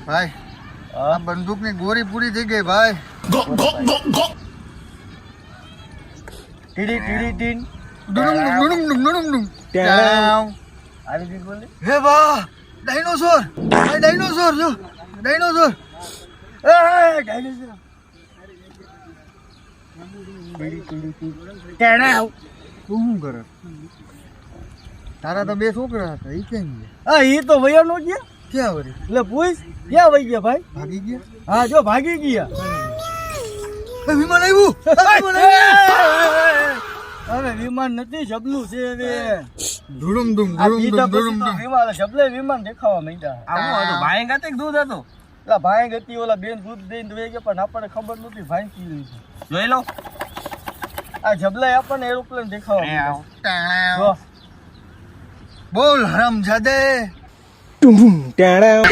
ભાઈ આ બંદૂકની ગોળી પૂરી થઈ ગઈ ભાઈ. ટીડી ટીડી ટીન ડુડુમ આવી ગઈ બોલી. હે વાહ ડાયનોસોર ભાઈ, ડાયનોસોર જો ડાયનોસોર. એ ડાયનોસોર. ટીડી ટીડી ટીન ટેણાવ. તું શું કરે? તારા તો બે છોકરા હતા, એ ક્યાં ગયા? હા ઈ તો વયો નો ગયા. ક્યાં વળી? એટલે પૂછ ક્યાં વઈ ગયા ભાઈ? ભાગી ગયા? હા જો ભાગી ગયા. વિમાન આવ્યું, વિમાન આવ્યું. અરે વિમાન નથી, જબલું છે હવે. ધુડુમ ધુમ આ ધુડુમ બીજા ધુમ પછી ધુડુમ તો ધુમ. વિમાન જબલે વિમાન દેખાવા માંડ્યા. આવું હતું ભાઈ ગાતે દૂધ હતું એટલે ભાઈ ગતિ ઓલા બેન દૂધ દઈને વહી ગયા પણ આપણને ખબર નહોતી ભાઈ કીધું છે. જોઈ લો આ જબલે આપણને એરોપ્લેન દેખાવા માંડ્યા. ટાણાવ. જો. બોલ હરામજાદે. ટેણાવ.